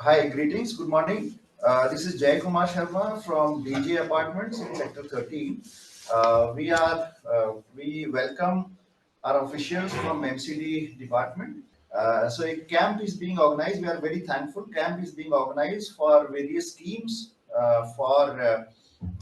Hi, greetings. Good morning. This is Jay Kumar Sharma from DG Apartments in Sector 13. We welcome our officials from MCD department. So a camp is being organized. We are very thankful. Camp is being organized for various schemes for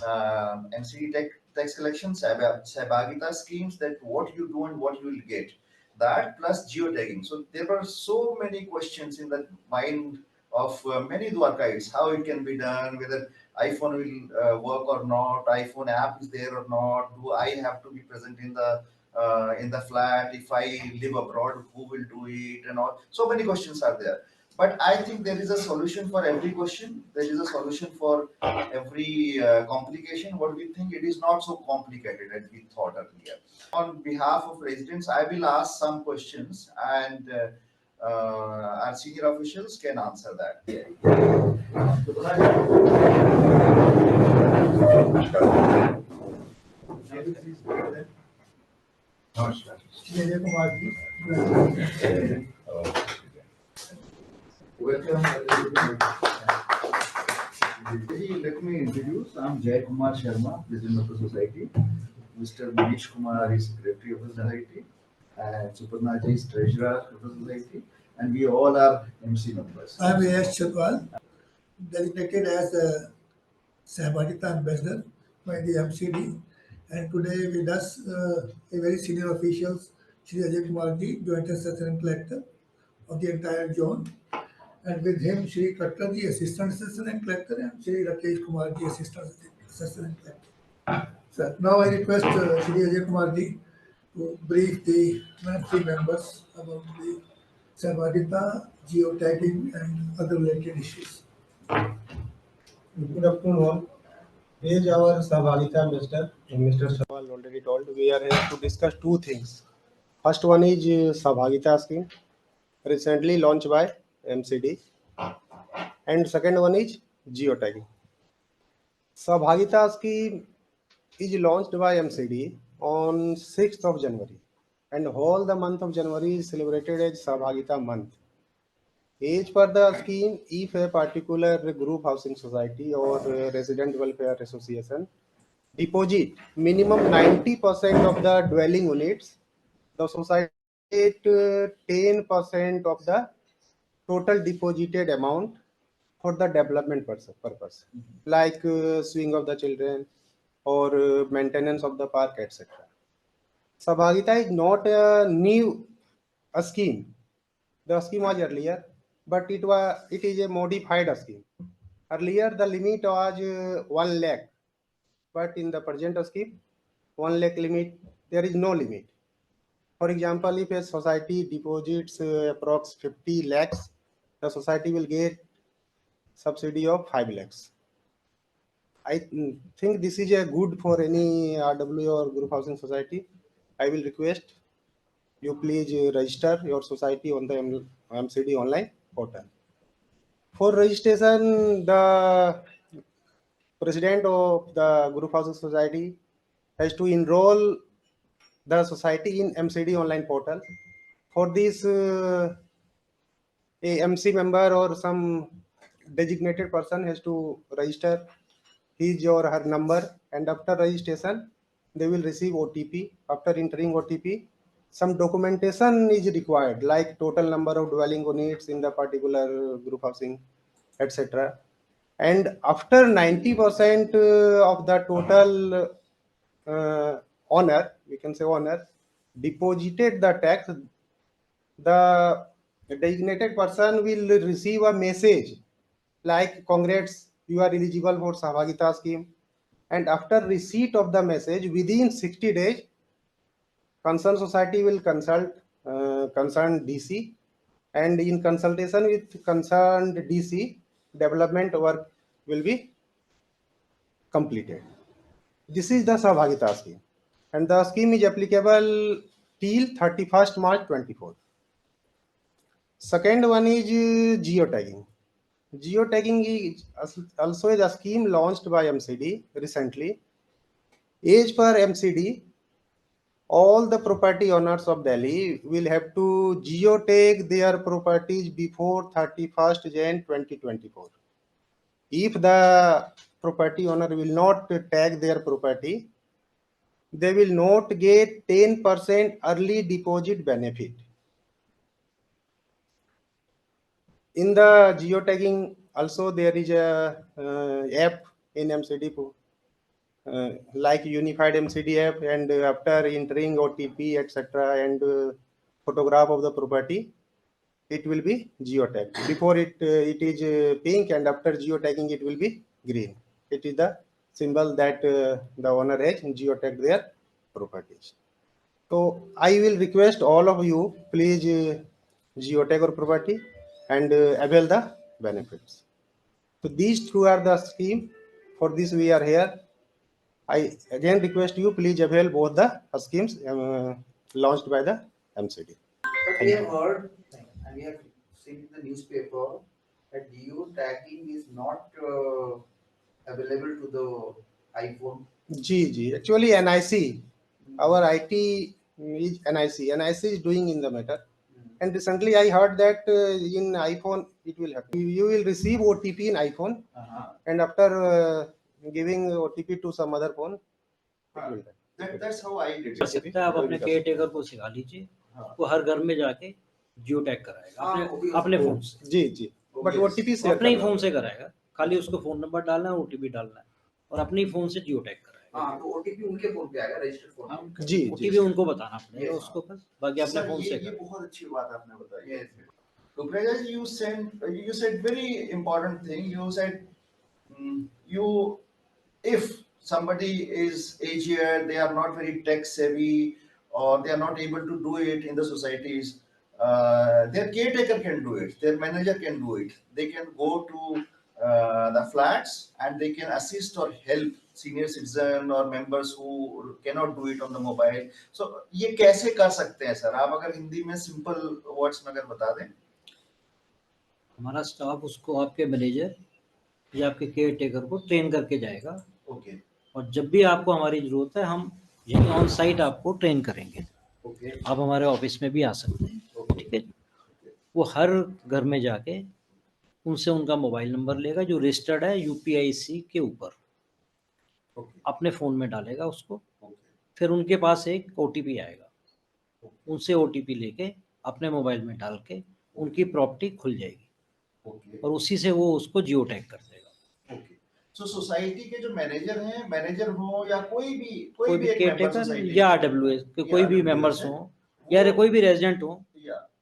MCD tax collection, Sabagita schemes, that what you do and what you will get. That plus geotagging. So there were so many questions in the mind of many Dwarkites, how it can be done, whether iPhone will work or not, iPhone app is there or not, do I have to be present in the flat, if I live abroad, who will do it, and all. So many questions are there. But I think there is a solution for every question. There is a solution for every complication. What we think, it is not so complicated as we thought earlier. On behalf of residents, I will ask some questions, and our senior officials can answer that. Jay Kumar ji. Welcome. Let me introduce. I'm Jay Kumar Sharma, President of the Society. Mr. Manish Kumar is Secretary of the Society, and Suparna Ji is Treasurer of the Society, and we all are MC members. I'm A.S. Chhatwal, designated as the Sahbagita Ambassador by the MCD, and today with us a very senior officials, Shri Ajay Kumar Ji, Joint Assistant Collector of the entire zone, and with him Shri Khattar Ji, Assistant Assistant Collector, and Shri Rakesh Kumar Ji, Assistant Collector. Sir, now I request Shri Ajay Kumar Ji to brief the MNC members about the Sahbagita, geotagging, and other related issues. Good afternoon all. As our Sahbagita Minister, Mr. Sawal already told, we are here to discuss two things. First one is Sahbagita scheme, recently launched by MCD, and second one is geotagging. Sahbagita scheme is launched by MCD on 6th of January, and whole the month of January is celebrated as Sahbagita month. As per the scheme, if a particular group housing society or resident welfare association deposit minimum 90% of the dwelling units, the society get 10% of the total deposited amount for the development purpose, like swing of the children or maintenance of the park, etc. Sabhagita is not a new scheme. The scheme was earlier, but it is a modified scheme. Earlier, the limit was 1 lakh, but in the present scheme, 1 lakh limit, there is no limit. For example, if a society deposits approx 50 lakhs, the society will get subsidy of 5 lakhs. I think this is a good for any RW or group housing society. I will request you please register your society on the MCD online portal. For registration, the president of the group housing society has to enroll the society in MCD online portal. For this, a MC member or some designated person has to register his or her number, and after registration, they will receive OTP. After entering OTP, some documentation is required, like total number of dwelling units in the particular group housing, etc. And after 90% of the total owner, we can say owner, deposited the tax, the designated person will receive a message like, congrats, you are eligible for Sahbagita scheme. And after receipt of the message, within 60 days, concerned society will consult concerned DC, and in consultation with concerned DC, development work will be completed. This is the Sahbagita scheme, and the scheme is applicable till 31st March 24. Second one is geotagging. Geotagging is also a scheme launched by MCD recently. As per MCD, all the property owners of Delhi will have to geotag their properties before 31st Jan 2024. If the property owner will not tag their property, they will not get 10% early deposit benefit. In the geotagging, also there is a app in MCD, like unified MCD app, and after entering OTP, etc., and photograph of the property, it will be geotagged. Before it is pink, and after geotagging, it will be green. It is the symbol that the owner has geotagged their properties. So I will request all of you, please geotag your property and avail the benefits. So these two are the scheme. For this we are here. I again request you, please avail both the schemes launched by the MCD. But we have heard and we have seen in the newspaper that geotagging is not available to the iPhone. G. Actually, NIC, our IT is NIC. NIC is doing in the matter. And recently I heard that in iPhone it will happen. You will receive OTP in iPhone, and after giving OTP to some other phone, it will happen. That's how I did कर it. सकता है। आप अपने care taker को सिखा लीजिए, वो हर घर में जाके जियो टैग कराएगा अपने फोन से। जी बट OTP वो अपने ही फोन से कराएगा, खाली उसको फोन नंबर डालना है, OTP डालना है और अपने ही फोन से जियो टैग कराएगा। हाँ, तो OTP उनके फोन पे आएगा, रजिस्टर्ड फोन पे। जी OTP उनको बताना पड़ेगा उसको, बस बाकी अपने Sir, फोन से ये कराएगा। बहुत अच्छी बात आपने बताई। Rupreja ji, you said very important thing. You said if somebody is aged, they are not very tech savvy, or they are not able to do it in the societies, their caretaker can do it, their manager can do it. They can go to the flats and they can assist or help senior citizen or members who cannot do it on the mobile. So ये कैसे कर सकते हैं sir? आप अगर हिंदी में simple words में अगर बता दें। हमारा स्टाफ उसको आपके मैनेजर या आपके केयर टेकर को ट्रेन करके जाएगा। ओके। और जब भी आपको हमारी जरूरत है, हम यहीं ऑन साइट आपको ट्रेन करेंगे। ओके। आप हमारे ऑफिस में भी आ सकते हैं, ठीक है। वो हर घर में जाके उनसे उनका मोबाइल नंबर लेगा जो रजिस्टर्ड है UPIC के ऊपर, अपने फ़ोन में डालेगा उसको, फिर उनके पास एक OTP आएगा, उनसे OTP लेके अपने मोबाइल में डाल के उनकी प्रॉपर्टी खुल जाएगी और उसी से वो उसको जियो टैग कर देगा। सो सोसाइटी के जो मैनेजर हैं, मैनेजर हो या कोई भी एक केयर मेंबर टेकर सोसाइटी या AWS के कोई भी मेंबर्स हो या कोई भी रेजिडेंट हो,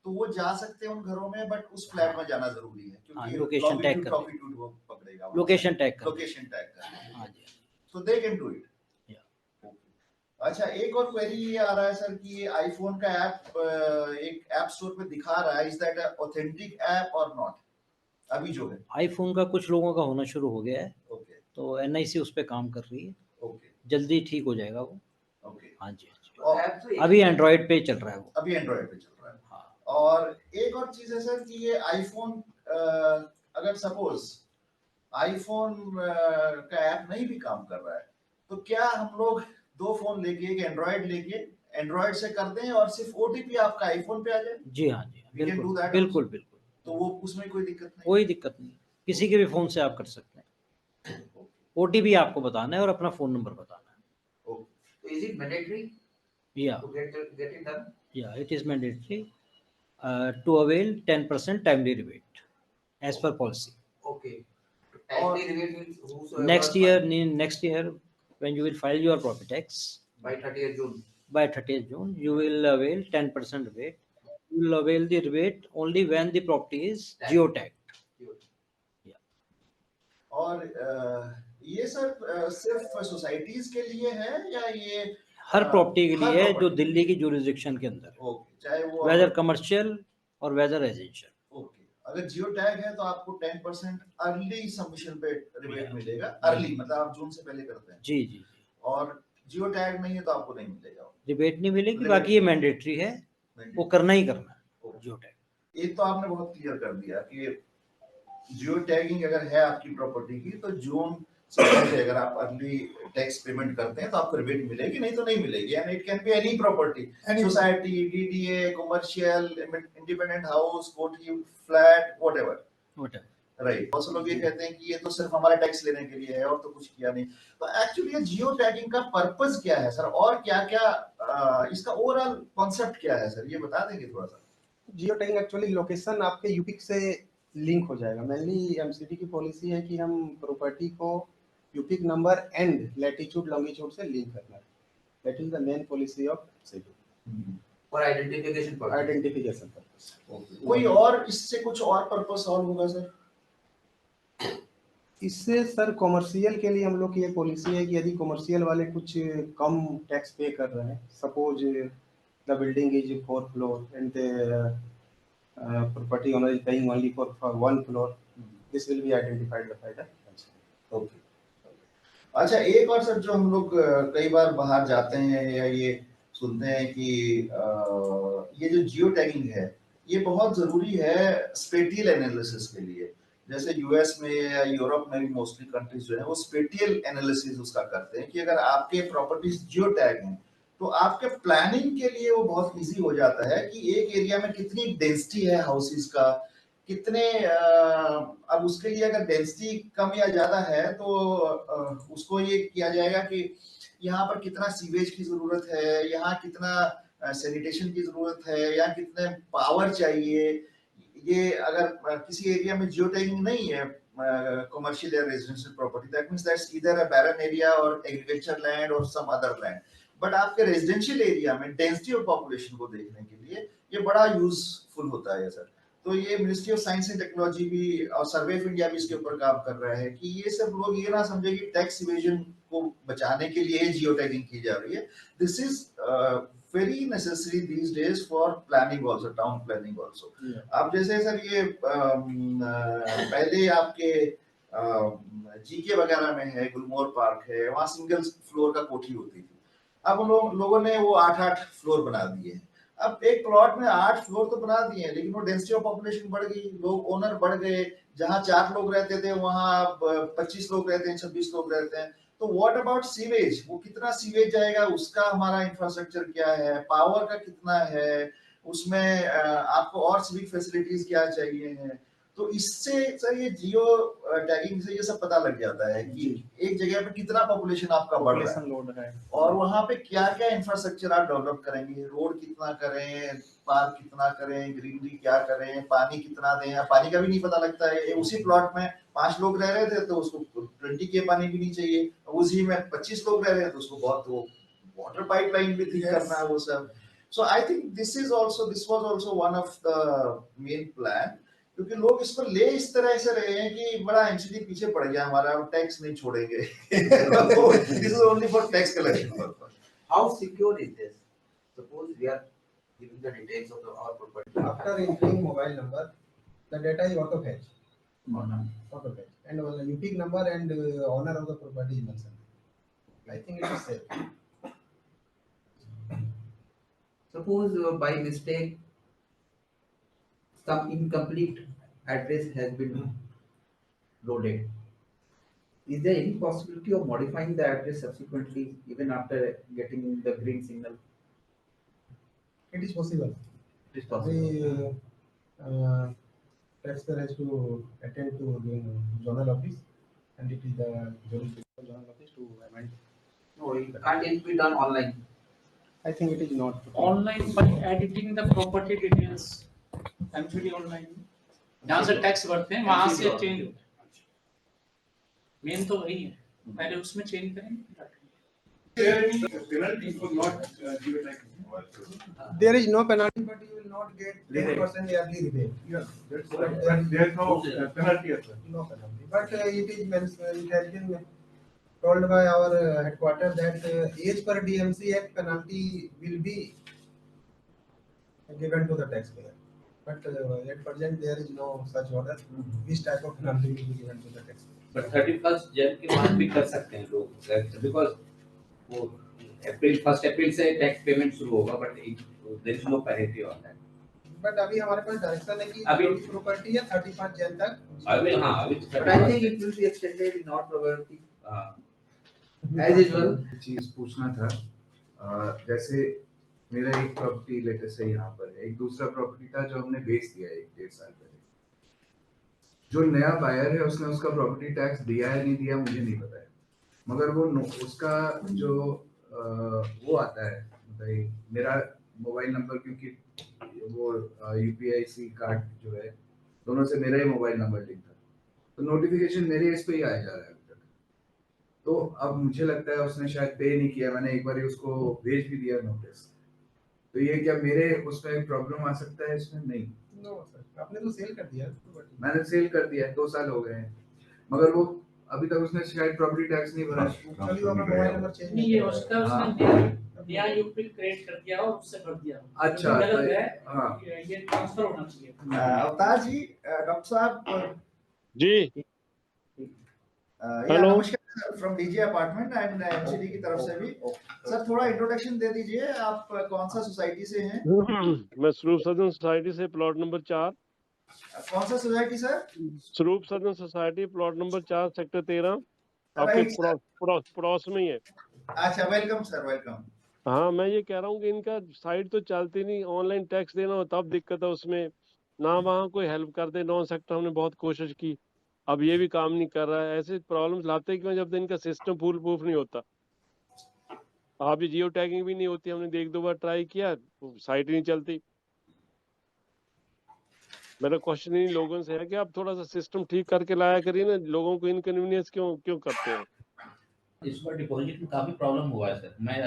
तो वो जा सकते हैं उन घरों में, बट उस फ्लैट में जाना जरूरी है क्योंकि लोकेशन टैग कर पकड़ेगा, लोकेशन टैग कर। हाँ जी, सो दे कैन डू इट। अच्छा, एक और क्वेरी ये आ रहा है सर कि आईफोन का ऐप एक ऐप स्टोर पे दिखा रहा है, इज दैट ऑथेंटिक ऐप और नॉट? अभी जो है आईफोन का कुछ लोगों का होना शुरू हो गया है, ओके, तो NIC उस पे काम कर रही है, ओके, जल्दी ठीक हो जाएगा वो। ओके। हाँ जी, तो ऐप तो अभी एंड्रॉइड पे चल रहा है वो, अभी एंड्रॉइड पे चल रहा है। हाँ। और एक और चीज है सर कि ये आईफोन अगर सपोज आईफोन का ऐप नहीं भी काम कर रहा है, तो क्या हम लोग दो फोन लेके, एक एंड्रॉइड लेके एंड्रॉइड से कर दें और सिर्फ OTP आपका आईफोन पे आ जाए? जी हाँ जी, We can do बिल्कुल that बिल्कुल also? बिल्कुल, तो वो उसमें कोई दिक्कत नहीं? कोई दिक्कत नहीं, किसी के भी फ़ोन से आप कर सकते हैं। OTP आपको बताना है और अपना फ़ोन नंबर बताना है। So is it mandatory Yeah, to get it done? yeah, it is mandatory to avail 10% timely rebate as per policy. Okay. Timely rebate means whosoever Next year when you will file your property tax by 30th June. by 30th June, you will avail 10% rebate. You will avail the rebate only when the property is geotagged. और ये sir सिर्फ societies के लिए है या ये हर property के हर लिए है जो property? दिल्ली की जुरिस्डिक्शन के अंदर है, ओके, चाहे वो वेदर कमर्शियल और वेदर रेजिडेंशियल। ओके, अगर जियो टैग है तो आपको 10% अर्ली सबमिशन पे रिबेट मिलेगा। अर्ली मतलब आप जून से पहले करते हैं। जी जी, और जियो टैग नहीं है तो आपको नहीं मिलेगा, रिबेट नहीं मिलेगी, बाकी ये मैंडेटरी है, वो करना ही करना है जियो टैग। एक तो आपने बहुत क्लियर कर दिया कि जियो टैगिंग अगर है आपकी प्रॉपर्टी की तो जून सिंपल है, अगर आप अर्ली टैक्स पेमेंट करते हैं तो आपको रिबेट मिलेगी, नहीं तो नहीं मिलेगी। And it can be any property, Any- society, DDA, commercial, independent house, कोठी, फ्लैट, व्हाटएवर, Whatever. राइट। बहुत से लोग ये कहते हैं कि ये तो सिर्फ हमारा टैक्स लेने के लिए है और तो कुछ किया नहीं। तो एक्चुअली ये जियो टैगिंग का पर्पस क्या है सर, और क्या क्या इसका ओवरऑल कॉन्सेप्ट क्या है सर, ये बता देंगे थोड़ा सा। जियो टैगिंग एक्चुअली लोकेशन आपके यूपिक से लिंक हो जाएगा। मेनली एमसीडी की पॉलिसी है कि हम प्रॉपर्टी को यूपिक नंबर एंड लैटिट्यूड लॉन्गिट्यूड से लिंक करना है। That is the main policy of MCD For identification purpose. Identification purpose. कोई और इससे कुछ और पर्पस और होगा सर? इससे सर कॉमर्शियल के लिए हम लोग की ये पॉलिसी है कि यदि कॉमर्शियल वाले कुछ कम टैक्स पे कर रहे हैं, suppose the building is 4 floor and property owner is paying only for 1 floor, this will be identified by the okay. अच्छा, एक और सर, जो हम लोग कई बार बाहर जाते हैं या ये सुनते हैं कि ये जो जियो टैगिंग है ये बहुत जरूरी है स्पेटियल एनालिसिस के लिए। जैसे यूएस में या यूरोप में भी मोस्टली कंट्रीज जो है वो स्पेटियल एनालिसिस उसका करते हैं कि अगर आपके प्रॉपर्टीज जियो टैग हैं तो आपके प्लानिंग के लिए वो बहुत इजी हो जाता है कि एक एरिया में कितनी डेंसिटी है हाउसेस का, कितने अब उसके लिए अगर डेंसिटी कम या ज्यादा है तो उसको ये किया जाएगा कि यहाँ पर कितना सीवेज की जरूरत है, यहाँ कितना सैनिटेशन की जरूरत है, यहाँ कितने पावर चाहिए। ये अगर किसी एरिया में जियो टैगिंग नहीं है, कमर्शियल या residential property, that means that's either a barren area और एग्रीकल्चर लैंड और सम अदर लैंड। बट आपके रेजिडेंशियल एरिया में डेंसिटी ऑफ पॉपुलेशन को देखने के लिए ये बड़ा यूजफुल होता है सर। तो ये ministry of science and technology भी और सर्वे ऑफ इंडिया भी इसके ऊपर काम कर रहा है कि ये सब लोग ये ना समझे कि टैक्स इवेजन को बचाने के लिए जियो टैगिंग की जा रही है। This is very necessary these days for planning also, town planning also. आप जैसे सर ये पहले आपके जीके वगैरह में है, गुलमोहर पार्क है, वहाँ सिंगल फ्लोर का कोठी होती थी। अब लोगों ने वो 8-8 फ्लोर बना दिए। अब एक प्लॉट में 8 फ्लोर तो बना दिए, लेकिन वो डेंसिटी ऑफ पॉपुलेशन बढ़ गई, लोग ओनर बढ़ गए। जहां 4 लोग रहते थे वहां 25 लोग रहते हैं, 26 लोग रहते हैं। तो व्हाट अबाउट सीवेज, वो कितना सीवेज जाएगा, उसका हमारा इंफ्रास्ट्रक्चर क्या है, पावर का कितना है, उसमें आपको और सिविक फैसिलिटीज क्या चाहिए हैं। तो इससे सर ये जियो टैगिंग से ये सब पता लग जाता है कि एक जगह पे कितना पॉपुलेशन आपका बढ़ रहा है लोड है और वहां पे क्या क्या इंफ्रास्ट्रक्चर आप डेवलप करेंगे, रोड कितना करें, पार्क कितना करें, ग्रीनरी क्या करें, पानी कितना दें। पानी का भी नहीं पता लगता है। उसी प्लॉट में 5 लोग रह रहे थे तो उसको 20 के पानी भी नहीं चाहिए, उसी में 25 लोग रह रहे हैं तो उसको बहुत वो वाटर पाइपलाइन भी ठीक करना है वो सब। So I think this was also one of the main plan, क्योंकि लोग इसको ले इस तरह से रहे हैं कि बड़ा एमसीडी पीछे पड़ गया हमारा, टैक्स नहीं छोड़ेंगे। This is only for tax collection purpose. How secure is this? Suppose we are giving the details of our property. after entering mobile number the data is auto fetch Or not? and unique number and owner of the property is mentioned. I think it is safe. Suppose by mistake some incomplete address has been loaded. Is there any possibility of modifying the address subsequently even after getting the green signal? It is possible. It is possible. The taxpayer has to attend to the zonal office and it is the zonal office to amend. No, can't it be done online? I think it is not. Online by editing the property details, MPD online जहाँ से tax भरते हैं वहाँ से change होता है। Main तो वही है, पहले उसमें चेंज करेंगे। penalty for not giving like There is no penalty, but you will not get 10% yearly rebate. yeah, but there's no penalty as well. No penalty. But it has been told by our headquarters that as per DMC Act penalty will be given to the taxpayer. But at present there is no such order. Which type of penalty will be given to the taxpayer? But 31 जन के बाद भी कर सकते हैं लोग, because वो first April से टैक्स पेमेंट शुरू होगा, but there is no penalty on that. But अभी हमारे पास डायरेक्शन है कि अभी प्रॉपर्टी है 35 जन तक। अभी हाँ अभी But I think it will be extended in our property As usual. चीज पूछना था जैसे मेरा एक प्रॉपर्टी लेटर से यहाँ पर है, एक दूसरा प्रॉपर्टी था जो हमने बेच दिया 1-1.5 साल पहले। जो नया बायर है उसने उसका प्रॉपर्टी टैक्स दिया है नहीं दिया मुझे नहीं पता है, मगर वो उसका जो वो आता है मतलब मेरा मोबाइल नंबर, क्योंकि वो UPIC कार्ड जो है दोनों से मेरा ही मोबाइल नंबर लिंक था, तो नोटिफिकेशन मेरे इस पे ही आया जा रहा है अभी तक। तो अब मुझे लगता है उसने शायद पे नहीं किया, मैंने एक बार उसको भेज भी दिया नोटिस, तो ये क्या मेरे उसमें प्रॉब्लम आ सकता है इसमें? नहीं, नो सर, आपने तो सेल कर दिया। मैंने सेल कर दिया है, 2 साल हो गए हैं, मगर वो अभी तक उसने शायद प्रॉपर्टी टैक्स नहीं भरा। चलिए वो अपना मोबाइल नंबर चेंज नहीं, ये उसका उसने नया यूपी क्रिएट कर दिया और उससे भर दिया। अच्छा, गलत तो- है, हाँ। ये ट्रांसफर होना चाहिए। अवतार जी, डॉक्टर साहब जी या नमस्कार from DJ apartment and MCD की तरफ से भी। सर थोड़ा इंट्रोडक्शन दे दीजिए, आप कौन सा सोसाइटी से हैं? मैं स्वरूप सदन सोसाइटी से, प्लॉट नंबर 4। कौन सा सोसाइटी सर? स्वरूप सदन सोसाइटी, प्लॉट नंबर 4, सेक्टर 13, आपके राइट सर। पड़ोस में ही है। अच्छा, वेलकम सर, वेलकम। हाँ, मैं ये कह रहा हूँ कि इनका साइट तो चलती नहीं, ऑनलाइन टैक्स देना हो तब दिक्कत है उसमें, ना वहाँ कोई हेल्प करते। नॉन सेक्टर हमने बहुत कोशिश की, अब ये भी काम नहीं कर रहा है। ऐसे प्रॉब्लम्स लाते क्यों जब इनका सिस्टम फुल प्रूफ नहीं होता। आप ये जियो टैगिंग भी नहीं होती, हमने 1-2 बार ट्राई किया, साइट नहीं चलती। मेरा क्वेश्चन इन लोगों से है कि आप थोड़ा सा सिस्टम ठीक करके लाया करिए ना, लोगों को इनकन्वीनियंस क्यों करते हैं। इस बार डिपॉजिट में काफी प्रॉब्लम हुआ है सर, मैं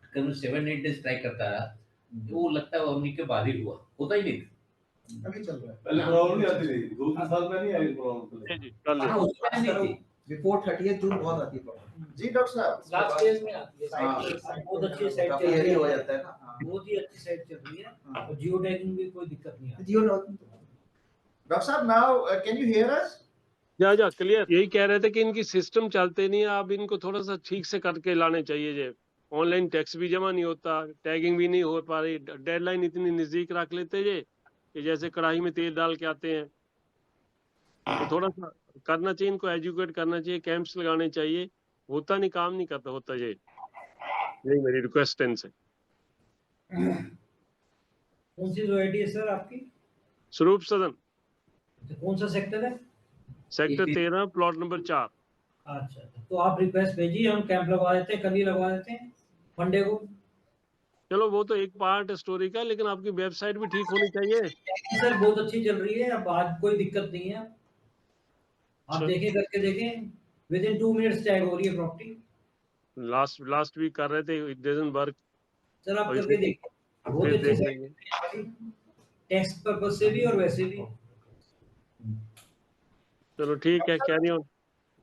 करीब 7-8 डेज ट्राई करता रहा, वो लगता है उन्हीं के बाद ही होता ही नहीं। अभी चल रहा है। पहले प्रॉब्लम नहीं आती थी, 2-3 साल में नहीं आई प्रॉब्लम। जी कर ले। हाँ, उसमें नहीं थी। बिफोर 30th जून बहुत आती है। जी डॉक्टर साहब, लास्ट फेज में आती है हाँ। साइट। बहुत अच्छी साइट काफी चल रही heavy हो है, जाता है ना। बहुत ही अच्छी साइट चल रही है और जियो टैगिंग भी कोई दिक्कत नहीं है। जियो डॉक्टर साहब नाउ कैन यू हियर अस? जा क्लियर। यही कह रहे थे कि इनकी सिस्टम चलते नहीं है, आप इनको थोड़ा सा ठीक से करके लाने चाहिए। जे ऑनलाइन टैक्स भी जमा नहीं होता, टैगिंग भी नहीं हो पा रही, डेडलाइन इतनी नजदीक रख लेते जे कि जैसे कढ़ाई में तेल डाल के आते हैं। तो थोड़ा सा करना चाहिए, इनको एजुकेट करना चाहिए, कैंप्स लगाने चाहिए। होता नहीं, काम नहीं करता होता। ये यही मेरी रिक्वेस्ट है इनसे। कौन सी सोसाइटी है सर आपकी? स्वरूप सदन, तो कौन सा सेक्टर है? Sector 13, plot number 4। अच्छा, तो आप रिक्वेस्ट भेजिए, हम कैंप लगवा देते हैं, कल ही लगवा देते हैं मंडे को। चलो वो तो एक पार्ट स्टोरी का, लेकिन आपकी वेबसाइट भी ठीक होनी चाहिए। सर बहुत अच्छी चल रही है, अब आज कोई दिक्कत नहीं है। आप देखें, करके देखें, विद इन 2 मिनट्स टैग हो रही है प्रॉपर्टी। लास्ट वीक कर रहे थे, इट डजंट वर्क। सर आप करके देखिए, बहुत अच्छी साइट है, टैक्स पर्पज से भी और वैसे भी। चलो ठीक है, कैरी ऑन।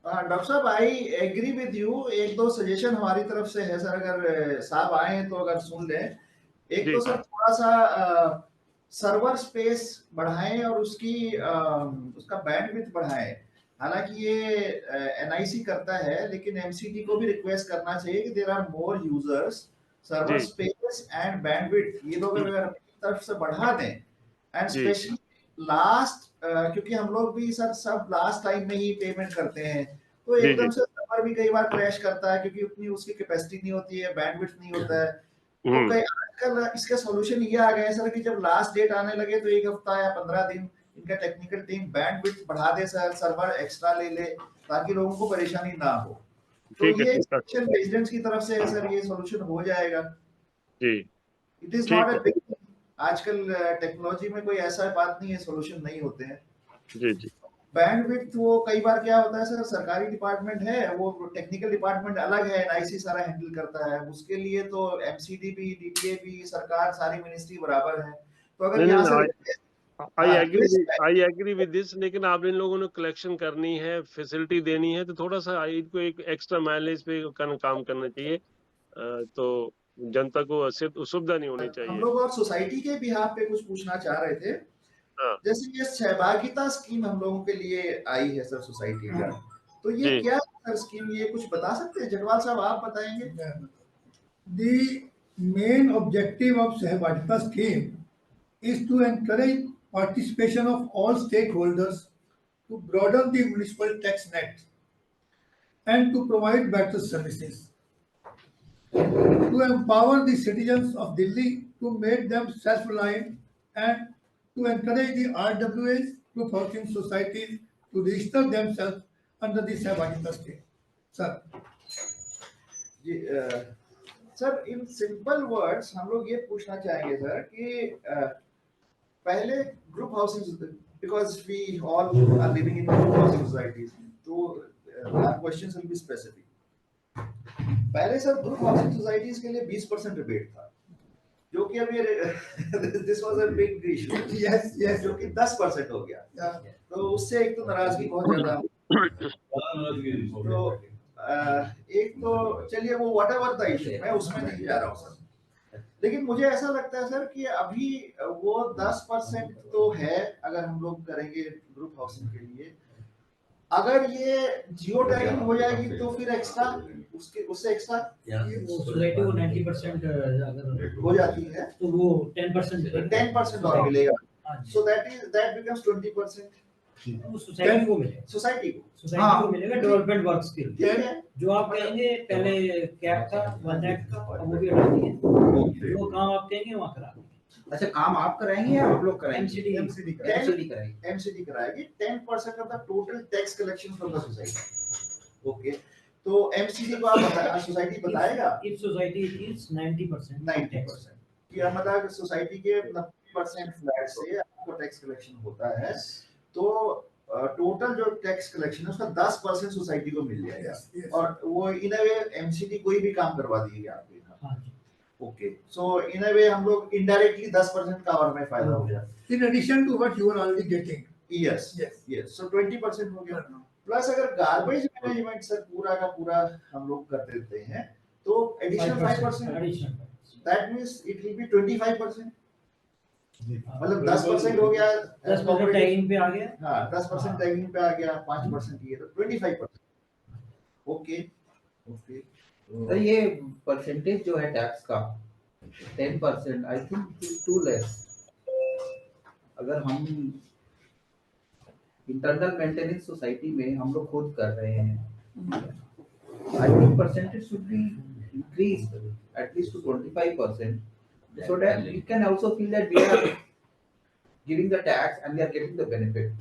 डॉक्टर साहब आई एग्री विद यू। एक दो सजेशन हमारी तरफ से है सर, अगर साहब आए तो अगर सुन लें। एक तो सर थोड़ा सा सर्वर स्पेस बढ़ाएं और उसका बैंडविड्थ बढ़ाएं। हालांकि ये NIC करता है, लेकिन MCD को भी रिक्वेस्ट करना चाहिए कि there are more users, server space and bandwidth ये लोग अगर अपनी तरफ से बढ़ा दें, एंड स्पेशली लास्ट क्योंकि हम लोग भी सर सब लास्ट टाइम में ही पेमेंट करते हैं, तो एकदम से सर्वर भी कई बार क्रैश करता है क्योंकि उतनी उसकी कैपेसिटी नहीं होती है, बैंडविड्थ नहीं होता है। तो कई आजकल इसका सॉल्यूशन ये आ गया है सर कि जब लास्ट डेट आने लगे तो 1 हफ्ता या 15 दिन इनका टेक्निकल टीम बैंडविड्थ बढ़ा दे सर, सर्वर एक्स्ट्रा ले ले ताकि लोगों को परेशानी ना हो। तो ये रेजिडेंट्स की तरफ से है सर, ये सॉल्यूशन हो जाएगा जी। It is not a big, आजकल टेक्नोलॉजी में कोई ऐसा बात नहीं है सॉल्यूशन नहीं होते हैं जी। बैंडविड्थ वो कई बार क्या होता है सर, सरकारी डिपार्टमेंट है, वो टेक्निकल डिपार्टमेंट अलग है, NIC सारा हैंडल करता है, उसके लिए तो MCD भी, DTA भी, सरकार सारी मिनिस्ट्री बराबर है। तो अगर यहाँ से आई एग्री विद दिस, लेकिन आप इन लोगों ने कलेक्शन करनी है, फैसिलिटी देनी है, तो थोड़ा सा इनको एक एक्स्ट्रा माइलेज पे काम करना चाहिए, तो जनता को सुविधा नहीं होनी चाहिए। हम लोग और सोसाइटी के बिहाफ पे कुछ पूछना चाह रहे थे। जैसे ये सहभागिता स्कीम हम लोगों के लिए आई है सर सोसाइटी का, तो ये क्या है सर स्कीम, ये कुछ बता सकते हैं? जगवाल साहब आप बताएंगे। The main objective of सहभागिता scheme is to encourage participation of all stakeholders to broaden the municipal tax net and to provide better services, to empower the citizens of Delhi to make them self-reliant, and to encourage the RWAs to housing societies to register themselves under the Sahbagita scheme. Sir. जी sir, in simple words हम लोग ये पूछना चाहेंगे sir कि पहले group housing, because we all are living in group housing societies, तो our questions will be specific. पहले सर ग्रुप हाउसिंग सोसाइटीज के लिए 20% रिबेट था, जो कि अभी this was a big issue. Yes, yes. जो कि 10% हो गया. Yeah. तो उससे एक तो नाराजगी बहुत ज्यादा. तो एक तो चलिए वो व्हाटएवर द इशू, मैं उसमें नहीं जा रहा हूँ सर, लेकिन मुझे ऐसा लगता है सर कि अभी वो 10% तो है अगर हम लोग करेंगे ग्रुप हाउसिंग के लिए. अगर ये जियो टैगिंग हो जाएगी तो फिर एक्स्ट्रा उससे एक्स्ट्रा सोसाइटी को 90% अगर हो जाती है तो वो 10% और मिलेगा. हाँ जी। So that becomes 20%. वो सोसाइटी को मिलेगा, सोसाइटी सोसाइटी को मिलेगा डेवलपमेंट वर्क्स के लिए. ठीक है. जो आप कहेंगे पहले कैप था 1 lakh का, अब वो भी हटा दिए. जो काम आप कहेंगे वहाँ करा देंगे. अच्छा, काम आप कराएंगे या आप लोग कराएंगे? MCD एमसीडी कराएंगे. एमसीडी कराएगी 10% of the total tax collection from the society. Okay, तो एमसीडी को आप सोसाइटी बताएगा इफ सोसाइटी इज 90% 90% कि मतलब सोसाइटी के 90% फ्लैट से आपको टैक्स कलेक्शन होता है, तो टोटल जो टैक्स कलेक्शन है उसका 10% सोसाइटी को मिल जाएगा. Yes, yes. और वो इन अ वे एमसीडी कोई भी काम करवा देगी आपके यहाँ. हाँ जी. ओके, सो इन अ वे हम लोग इनडायरेक्टली 10% का और में फायदा हो जाता है. In addition to what you are already getting. Yes Yes. Yes, so 20% हो गया. प्लस अगर गार्बेज मैनेजमेंट सर पूरा का पूरा हम लोग कर देते हैं तो additional 5%, additional that means it will be 25%. मतलब 10% हो गया 10% टैगिंग पे आ गया. हाँ, 10% टैगिंग पे आ गया, 5% ये तो 25%. Okay okay. सर ये परसेंटेज जो है टैक्स का 10%, आई थिंक टू लेस. अगर हम इंटरनल मेंटेनेंस सोसाइटी में हम लोग खुद कर रहे हैं, I think percentage should be increased at least to 25%, so that we can also feel that we are giving the tax and we are getting the benefit.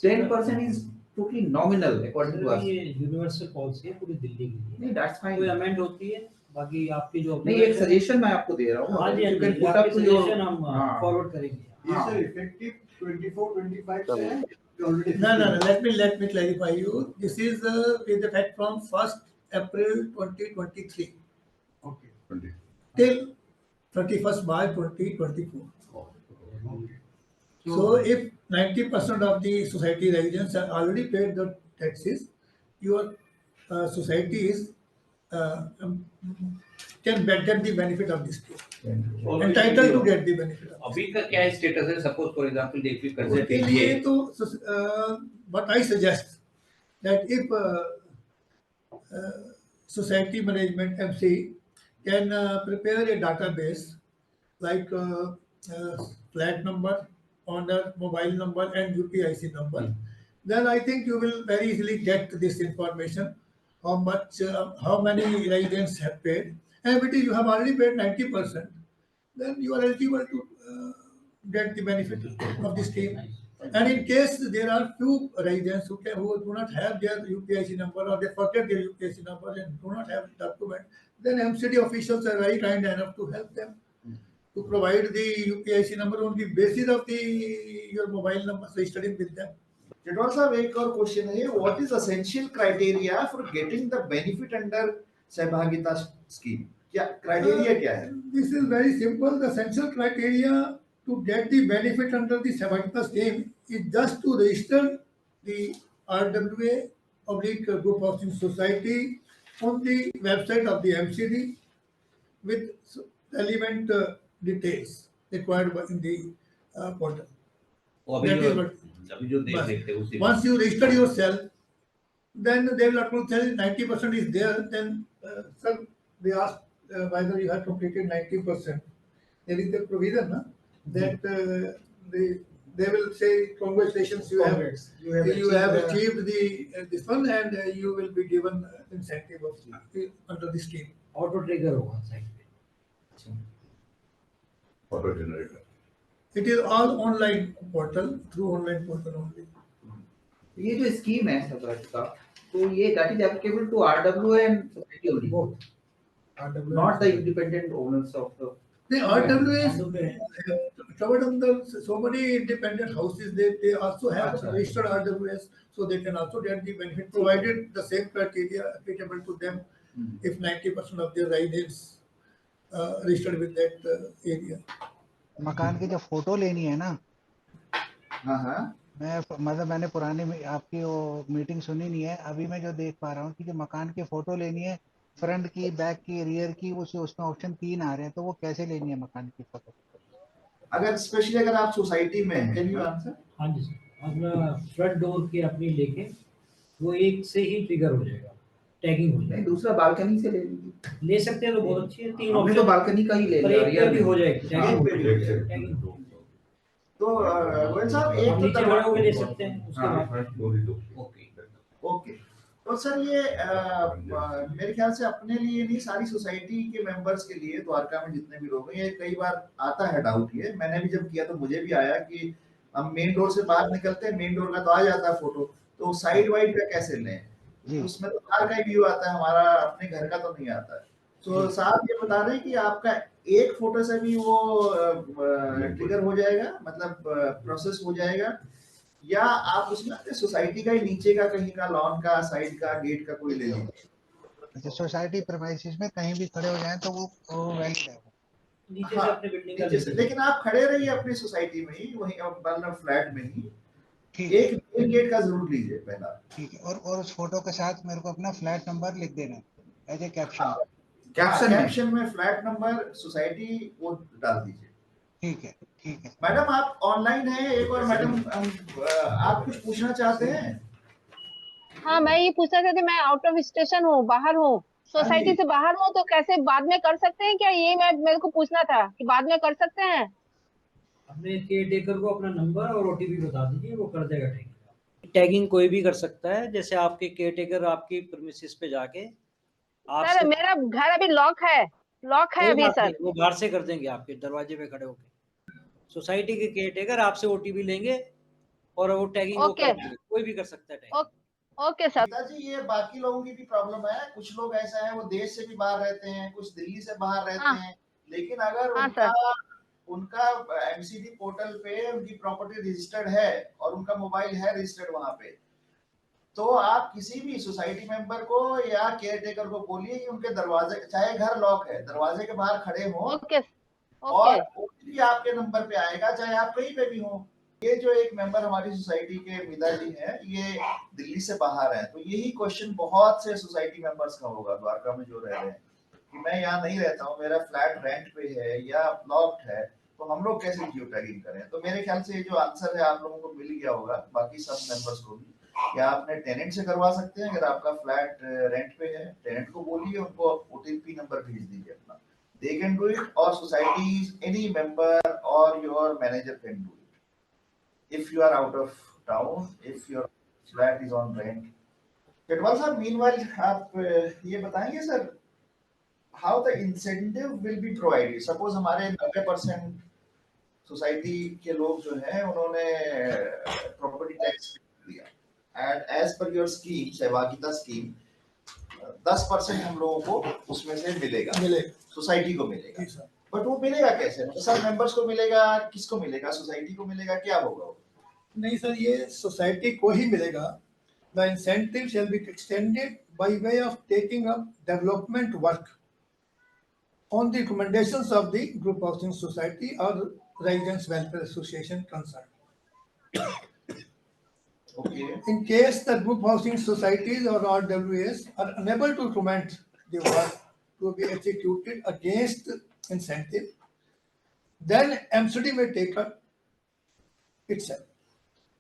10% is totally nominal according to us. ये universal policy है पूरी दिल्ली के लिए. नहीं, that's fine. कोई amend होती है, बाकी आपकी जो नहीं, एक सजेशन मैं आपको दे रहा हूँ. हाँ जी, You can put आपकी up to your- सजेशन हम हाँ. फॉरवर्ड करेंगे. ये सर इफेक्टिव 24-25 से है already. No. Let me clarify you. This is with effect from 1st April 2023 okay. till 31st March 2024. So if 90% of the society residents have already paid the taxes, your society is can get the benefit of this scheme. Entitled to get the benefit of अभी का क्या status है? Suppose for example if you consider उसके लिए तो what I suggest that if society management MC can prepare a database like flat number, owner, mobile number and UPIC number, then I think you will very easily get this information, how much, how many residents have paid. And if it is you have already paid 90%, then you are eligible to get the benefit of the scheme. And in case there are few residents who do not have their UPIC number or they forget their UPIC number and do not have the document, then MCD officials are very kind enough to help them to provide the UPIC number on the basis of your mobile number registered with them. Jadwal sir, एक और question है, what is essential criteria for getting the benefit under सहभागिता scheme? क्या criteria क्या है? This is very simple. The essential criteria to get the benefit under the Sahbagita scheme is just to register the RWA oblique group housing society on the website of the MCD with relevant details required in the portal. That is what. अभी जो देख देखते हैं उसी Once you register yourself, then they will automatically tell you 90% is there. Then, sir, they ask whether you have completed 90%. There is the provision that the they will say congratulations, you have Congrats. achieved the this one, and you will be given incentive of under the scheme. Auto trigger होगा site पे। Auto generator. It is all online portal, through online portal only. ये जो scheme है सबराज का, तो ये that is applicable to RWA and society only, Both. RWA not the independent owners of the. The RWAs have covered under so many independent houses. They also have registered RWAs, so they can also get the benefit, provided the same criteria applicable to them if 90% of their residents registered with that area. मकान की जो photo लेनी है ना, हाँ, मैंने पुरानी आपकी वो मीटिंग सुनी नहीं है, अभी मैं जो देख पा रहा हूँ कि जो मकान की फोटो लेनी है, फ्रंट की, बैक की, रियर की, उसमें ऑप्शन 3 आ रहे हैं, तो वो कैसे लेनी है मकान की फोटो? अगर स्पेशली अगर आप सोसाइटी में हैं, कैन यू आंसर? हाँ जी सर, अपना फ्रंट डोर की अपनी लेके वो एक से ही ट्रिगर हो जाएगा, टैगिंग हो नहीं जाएगा। दूसरा बालकनी से ले लीजिए, ले सकते हैं तो बहुत अच्छी है, 3 हमने तो ऑप्शन, बालकनी का ही ले पर लिया, एक पे भी हो जाएगी एक पे भी हो जाएगी। टैगिंग। तो गोयल साहब एक हम तो नीचे खड़े होकर ले सकते हैं, उसके बाद ओके। तो सर ये मेरे ख्याल से अपने लिए नहीं, सारी सोसाइटी के मेंबर्स के लिए, द्वारका में जितने भी लोग हैं, ये कई बार आता है डाउट, ये मैंने भी जब किया तो मुझे भी आया कि हम मेन डोर से बाहर निकलते हैं, मेन डोर का तो आ जाता है फोटो, तो साइड वाइड का कैसे लें? तो उसमें तो बाहर का ही व्यू आता है, हमारा अपने घर का तो नहीं आता है। तो साहब ये बता रहे हैं कि आपका एक फोटो से भी वो ट्रिगर हो जाएगा, मतलब प्रोसेस हो जाएगा, या आप उसमें सोसाइटी का ही नीचे का, कहीं का, लॉन का, साइड का, गेट का कोई ले लीजिए। सोसाइटी प्रेमाइसिस में कहीं भी खड़े हो जाएं तो वो वैलिड है। नीचे से अपने बिल्डिंग का नीचे से, लेकिन आप खड़े रहिए अपनी सोसाइटी में ही, वहीं मतलब फ्लैट में ही, ठीक एक मेन गेट का जरूर लीजिए पहला। ठीक है, और उस फोटो के साथ मेरे को अपना फ्लैट नंबर लिख देना है एज ए कैप्शन। कैप्शन में फ्लैट नंबर, सोसाइटी वो डाल दीजिए। ठीक है, ठीक है। मैडम आप ऑनलाइन हैं, एक और मैडम आप कुछ पूछना चाहते हैं? हाँ, मैं ये पूछना चाहती, मैं आउट ऑफ स्टेशन हूँ, बाहर हूँ, सोसाइटी से बाहर हूँ, तो कैसे बाद में कर सकते हैं क्या? ये मेरे को पूछना था कि बाद में कर सकते हैं? अपने केयर टेकर को अपना नंबर और ओटीपी बता दीजिए, वो कर देगा टैगिंग। टैगिंग कोई भी कर सकता है, जैसे आपके केयर टेकर आपकी प्रीमिसेस पे जाके सर मेरा घर अभी लॉक है अभी सर। वो बाहर से कर देंगे, आपके दरवाजे पे खड़े होके। सोसाइटी के केयर टेकर आपसे ओटीपी लेंगे और वो टैगिंग वो कर देंगे, कोई भी कर सकता है टैगिंग। Okay sir. पिताजी ये बाकी लोगों की भी प्रॉब्लम है, कुछ लोग ऐसा है वो देश से भी बाहर रहते हैं, कुछ दिल्ली से बाहर रहते हैं, लेकिन अगर उनका एमसीडी पोर्टल पे उनकी प्रॉपर्टी रजिस्टर्ड है और उनका मोबाइल है रजिस्टर्ड वहां पे, तो आप किसी भी सोसाइटी मेंबर को या केयर टेकर को बोलिए कि उनके दरवाजे, चाहे घर लॉक है, दरवाजे के बाहर खड़े हों, और ओटीपी आपके नंबर पे आएगा, चाहे आप कहीं पे भी हो। ये जो एक मेंबर हमारी सोसाइटी के मिदा जी हैं, ये दिल्ली से बाहर हैं, तो यही क्वेश्चन बहुत से सोसाइटी मेंबर्स का होगा द्वारका में जो रह रहे हैं कि मैं यहाँ नहीं रहता हूँ, मेरा फ्लैट रेंट पे है या लॉक्ड है, तो हम लोग कैसे जियो टैगिंग करें? तो मेरे ख्याल से ये जो आंसर है आप लोगों को मिल गया होगा, बाकी सब मेंबर्स को भी, या अपने टेनेंट से करवा सकते हैं। अगर आपका फ्लैट रेंट पे है, टेनेंट को बोलिए, उनको ओटीपी नंबर भेज दीजिए अपना, they can do it, or societies, any member or your manager can do it if you are out of town, if your flat is on rent. Ketwal sir, meanwhile आप ये बताएंगे sir, how the incentive will be provided? Suppose हमारे 90% society के लोग जो हैं उन्होंने property tax दिया, and as per your scheme, सहभागिता स्कीम, 10% हम लोगों को उसमें से मिलेगा, सोसाइटी को मिलेगा, बट वो मिलेगा कैसे? सब मेंबर्स को मिलेगा, किसको मिलेगा? सोसाइटी को मिलेगा, क्या होगा? नहीं सर, ये सोसाइटी को ही मिलेगा। The incentive shall be extended by way of taking up development work on the recommendations of the group housing society or residents welfare association concerned. Okay. In case the group housing societies or RWAs are unable to implement the work to be executed against incentive, then MCD may take up itself.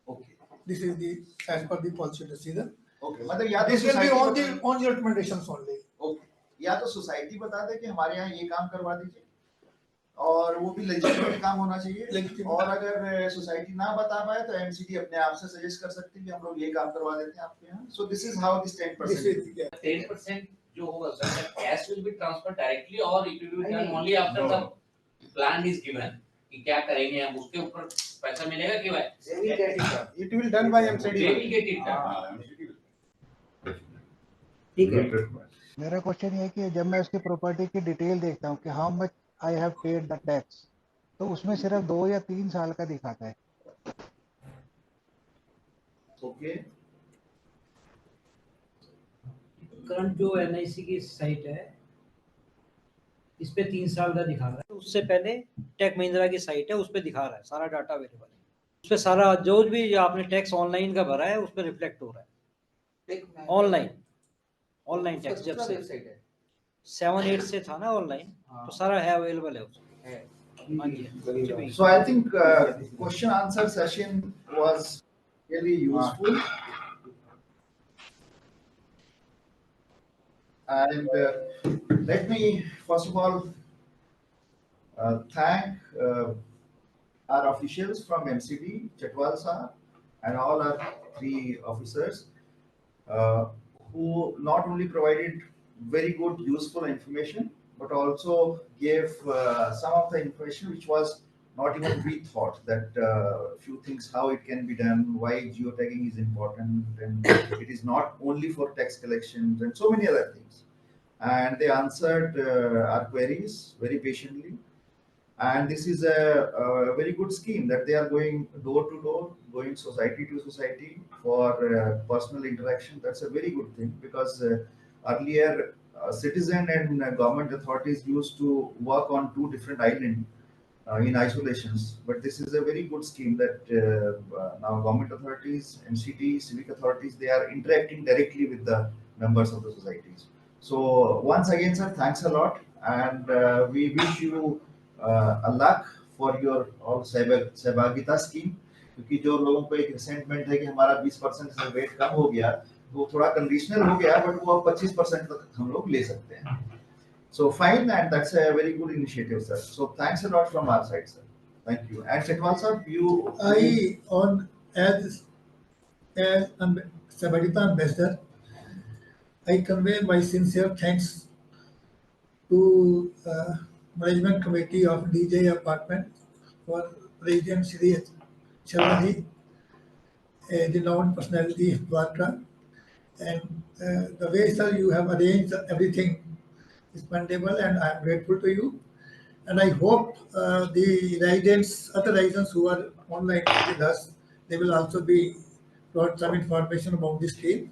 Okay. This is the as per the policy decision. Okay. मतलब या तो This will be society on your recommendations only. Okay. या तो society बता दे कि हमारे यहाँ ये काम करवा दीजिए, और पर वो भी लेजिटिमेट काम होना चाहिए। Legitimate. और अगर सोसाइटी ना बता पाए तो एमसीडी अपने आप से सजेस्ट कर सकती है कि हम लोग ये काम करवा देते हैं आपके यहाँ। So this is how this 10%। 10% जो होगा sir, cash will be transferred directly or it will be done नहीं, only after no. the plan is given कि क्या करेंगे हम, उसके ऊपर पैसा मिलेगा कि भाई? They will get it done. It will done by They MCD. will get it done. ठीक है। मेरा क्वेश्चन ये है कि जब मैं उसकी प्रॉपर्टी की डिटेल देखता हूँ कि how much I have paid the tax, तो उसमें सिर्फ 2 या 3 साल का दिखाता है। ओके, करंट जो एनआईसी की साइट है इस पे 3 साल का दिखा रहा है। उससे पहले टेक महिंद्रा की साइट है, उस पे दिखा रहा है, सारा डाटा अवेलेबल है उस पे, सारा जो भी आपने टैक्स ऑनलाइन का भरा है उस पे रिफ्लेक्ट हो रहा है। ऑनलाइन टैक्स जब से वेबसाइट है 7-8 से था ना ऑनलाइन, तो सारा है अवेलेबल है उसमें। हाँ जी। so I think question answer session was really useful, and let me first of all thank our officials from MCD, Chatwal sir, and all our 3 officers who not only provided very good useful information but also gave some of the information which was not even we thought, that few things how it can be done, why geotagging is important, and it is not only for tax collections and so many other things. And they answered our queries very patiently. And this is a very good scheme that they are going door to door, going society to society for personal interaction. That's a very good thing, because earlier citizen and government authorities used to work on 2 different islands in isolations. But this is a very good scheme that now government authorities, MCD, civic authorities, they are interacting directly with the members of the societies. So once again, sir, thanks a lot, and we wish you a luck for your all सहभागिता scheme, क्योंकि जो लोगों को एक resentment है कि हमारा 20% से वेट कम हो गया, वो थोड़ा कंडीशनल हो गया, बट वो अब 25% तक हम लोग ले सकते हैं. So fine, and that's a very good initiative, sir. So thanks a lot from our side, sir. Thank you. And Chatwal sir, as Sabagita ambassador, I convey my sincere thanks to management committee of DJ Apartment for President Shri Sharmaji, a renowned personality of Dwarka, and the way, sir, you have arranged everything is commendable, and I am grateful to you. And I hope the other residents who are online with us, they will also be brought some information about this scheme.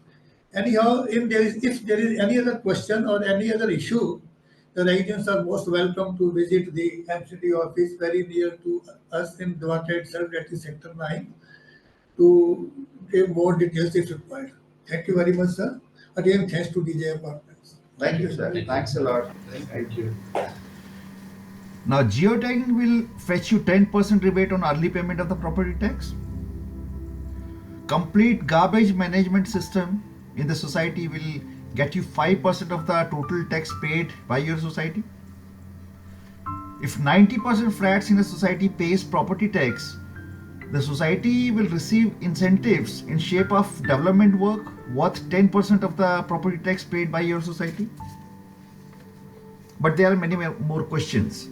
Anyhow, if there is any other question or any other issue, the residents are most welcome to visit the MCD office very near to us in Dwarka itself, that is Sector 9, to give more details if required. Thank you very much, sir. Again, thanks to DJ Apartments. Thank you, sir. Thanks a lot. Thank you. Now, geotagging will fetch you 10% rebate on early payment of the property tax. Complete garbage management system in the society will get you 5% of the total tax paid by your society. If 90% flats in a society pays property tax, the society will receive incentives in shape of development work worth 10% of the property tax paid by your society. But there are many more questions.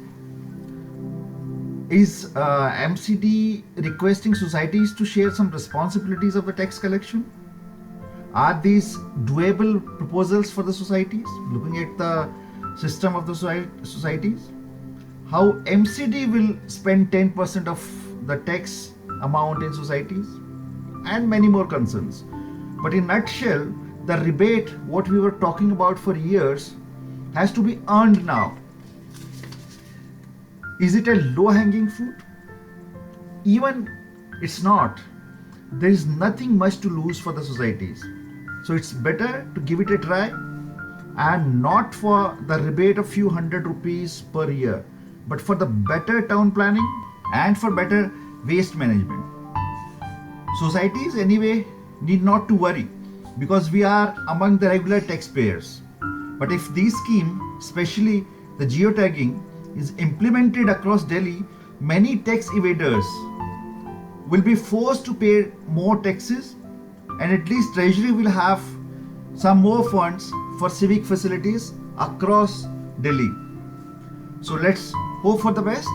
Is MCD requesting societies to share some responsibilities of the tax collection? Are these doable proposals for the societies, looking at the system of the societies? How MCD will spend 10% of the tax amount in societies, and many more concerns. But in a nutshell, the rebate, what we were talking about for years, has to be earned now. Is it a low-hanging fruit? Even it's not. There is nothing much to lose for the societies. So it's better to give it a try, and not for the rebate of few hundred rupees per year, but for the better town planning and for better waste management. Societies anyway need not to worry, because we are among the regular taxpayers. But if this scheme, especially the geotagging, is implemented across Delhi, many tax evaders will be forced to pay more taxes, and at least Treasury will have some more funds for civic facilities across Delhi. So let's hope for the best.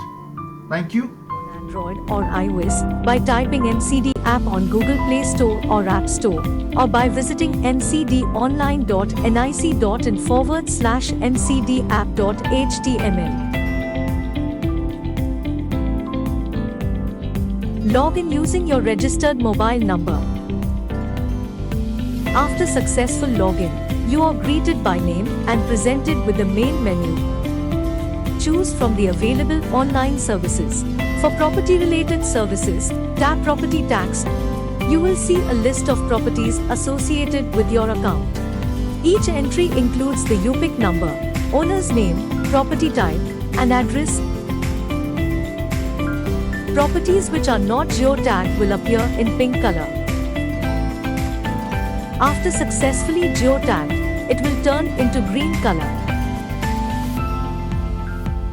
Thank you. Android or iOS by typing NCD app on Google Play Store or App Store, or by visiting ncd.nic.in/ncdapp.html. Log in using your registered mobile number. After successful login, you are greeted by name and presented with the main menu. Choose from the available online services. For property-related services, tap Property Tax. You will see a list of properties associated with your account. Each entry includes the UPIC number, owner's name, property type, and address. Properties which are not geotagged will appear in pink color. After successfully geotagged, it will turn into green color.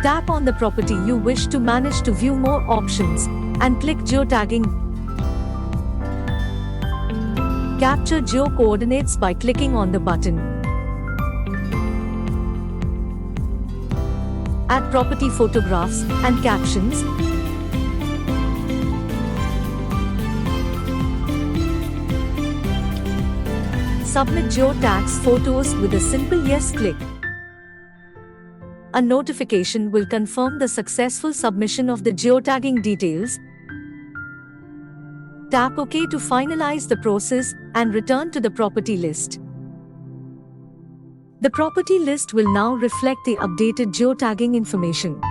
Tap on the property you wish to manage to view more options and click geotagging. Capture geo coordinates by clicking on the button. Add property photographs and captions. Submit geotags photos with a simple yes click. A notification will confirm the successful submission of the geotagging details. Tap OK to finalize the process and return to the property list. The property list will now reflect the updated geotagging information.